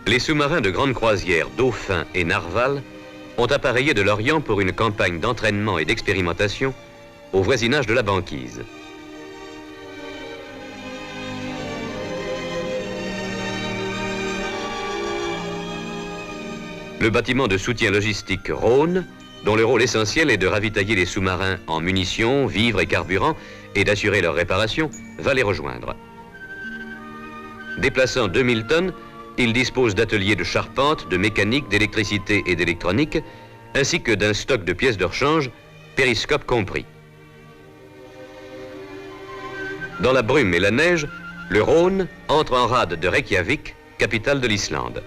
Les sous-marins de grande croisière Dauphin et Narval ont appareillé de l'Orient pour une campagne d'entraînement et d'expérimentation au voisinage de la banquise. Le bâtiment de soutien logistique Rhône, dont le rôle essentiel est de ravitailler les sous-marins en munitions, vivres et carburant et d'assurer leur réparation, va les rejoindre. Déplaçant 2000 tonnes, il dispose d'ateliers de charpente, de mécanique, d'électricité et d'électronique, ainsi que d'un stock de pièces de rechange, périscope compris. Dans la brume et la neige, le Rhône entre en rade de Reykjavik, capitale de l'Islande.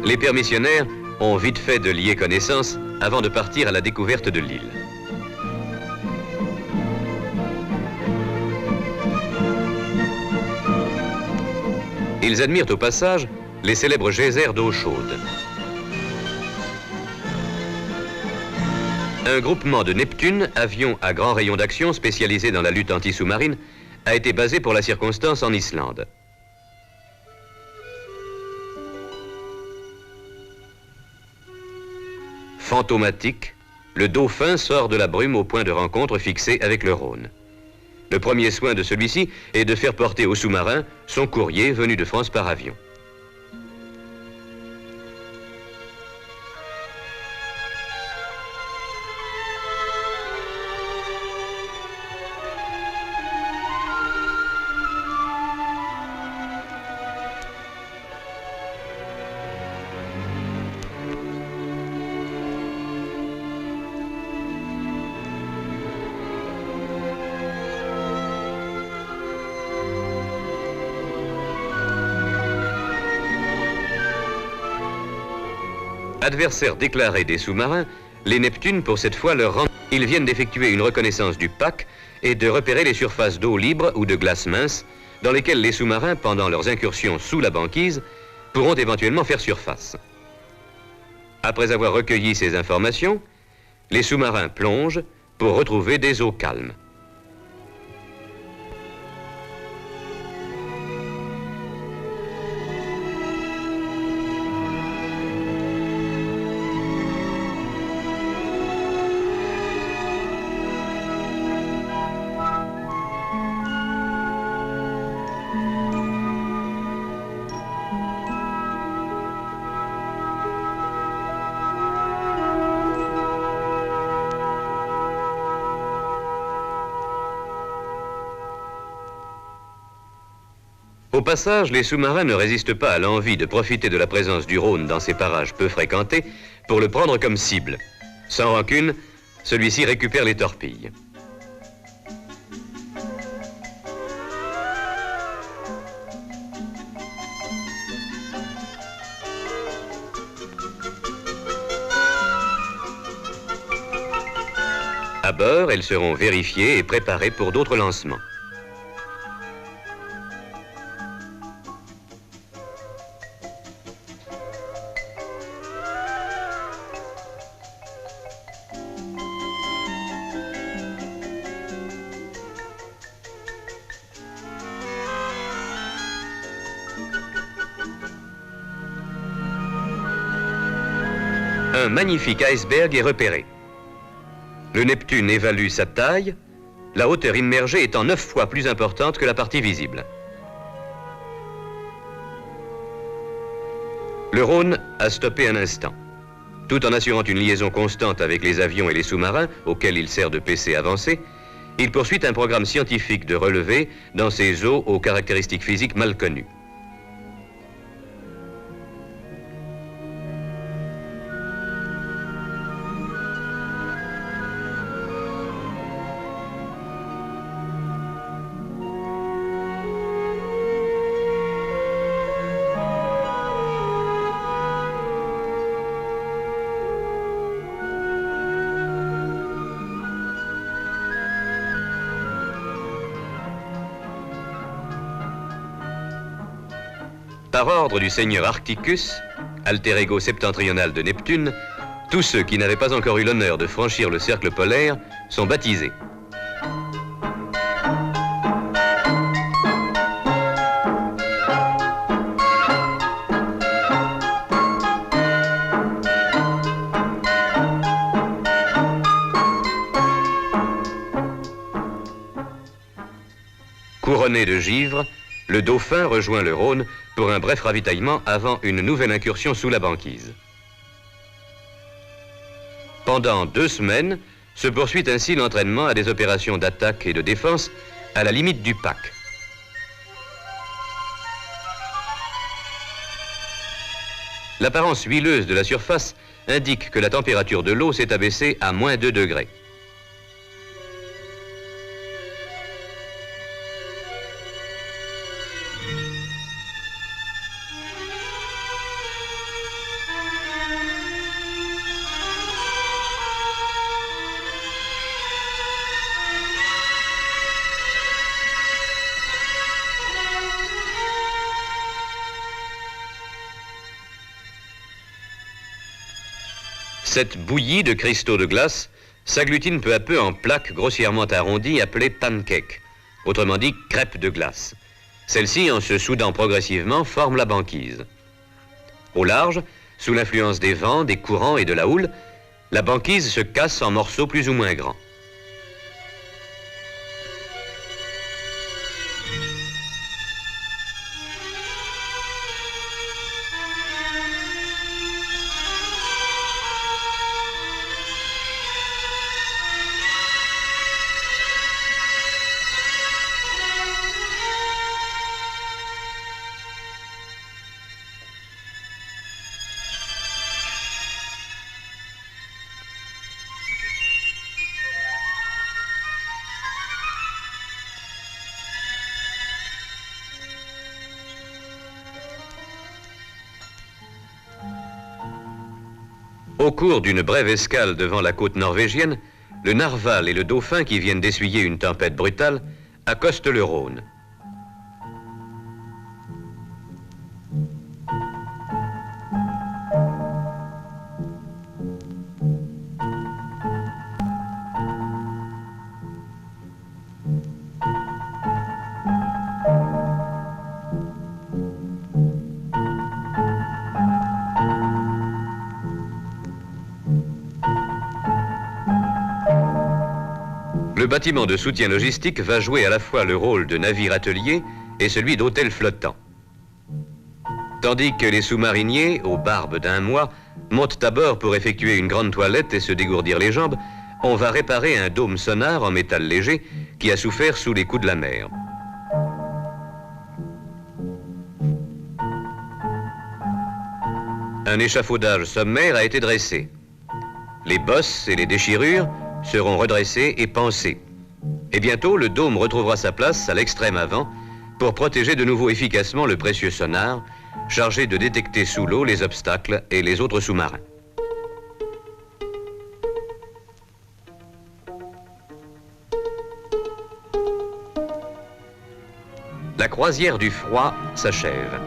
Les permissionnaires ont vite fait de lier connaissance avant de partir à la découverte de l'île. Ils admirent au passage les célèbres geysers d'eau chaude. Un groupement de Neptune, avion à grand rayon d'action spécialisé dans la lutte anti-sous-marine, a été basé pour la circonstance en Islande. Fantomatique, le Dauphin sort de la brume au point de rencontre fixé avec le Rhône. Le premier soin de celui-ci est de faire porter au sous-marin son courrier venu de France par avion. Adversaires déclarés des sous-marins, les Neptunes, pour cette fois, leur rendent. Ils viennent d'effectuer une reconnaissance du pack et de repérer les surfaces d'eau libre ou de glace mince dans lesquelles les sous-marins, pendant leurs incursions sous la banquise, pourront éventuellement faire surface. Après avoir recueilli ces informations, les sous-marins plongent pour retrouver des eaux calmes. Au passage, les sous-marins ne résistent pas à l'envie de profiter de la présence du Rhône dans ces parages peu fréquentés pour le prendre comme cible. Sans rancune, celui-ci récupère les torpilles. À bord, elles seront vérifiées et préparées pour d'autres lancements. Un magnifique iceberg est repéré. Le Neptune évalue sa taille, la hauteur immergée étant 9 fois plus importante que la partie visible. Le Rhône a stoppé un instant. Tout en assurant une liaison constante avec les avions et les sous-marins, auxquels il sert de PC avancé, il poursuit un programme scientifique de relevée dans ces eaux aux caractéristiques physiques mal connues. Par ordre du seigneur Arcticus, alter ego septentrional de Neptune, tous ceux qui n'avaient pas encore eu l'honneur de franchir le cercle polaire sont baptisés. Couronné de givre, le Dauphin rejoint le Rhône pour un bref ravitaillement avant une nouvelle incursion sous la banquise. Pendant 2 semaines, se poursuit ainsi l'entraînement à des opérations d'attaque et de défense à la limite du pack. L'apparence huileuse de la surface indique que la température de l'eau s'est abaissée à -2 degrés. Cette bouillie de cristaux de glace s'agglutine peu à peu en plaques grossièrement arrondies appelées pancakes, autrement dit crêpes de glace. Celles-ci, en se soudant progressivement, forment la banquise. Au large, sous l'influence des vents, des courants et de la houle, la banquise se casse en morceaux plus ou moins grands. Au cours d'une brève escale devant la côte norvégienne, le narval et le Dauphin, qui viennent d'essuyer une tempête brutale, accostent le Rhône. Le bâtiment de soutien logistique va jouer à la fois le rôle de navire-atelier et celui d'hôtel flottant. Tandis que les sous-mariniers, aux barbes d'1 mois, montent à bord pour effectuer une grande toilette et se dégourdir les jambes, on va réparer un dôme sonar en métal léger qui a souffert sous les coups de la mer. Un échafaudage sommaire a été dressé. Les bosses et les déchirures seront redressés et pansés. Et bientôt, le dôme retrouvera sa place à l'extrême avant pour protéger de nouveau efficacement le précieux sonar chargé de détecter sous l'eau les obstacles et les autres sous-marins. La croisière du froid s'achève.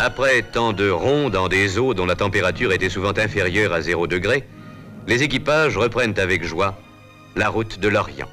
Après tant de ronds dans des eaux dont la température était souvent inférieure à 0 degré, les équipages reprennent avec joie la route de l'Orient.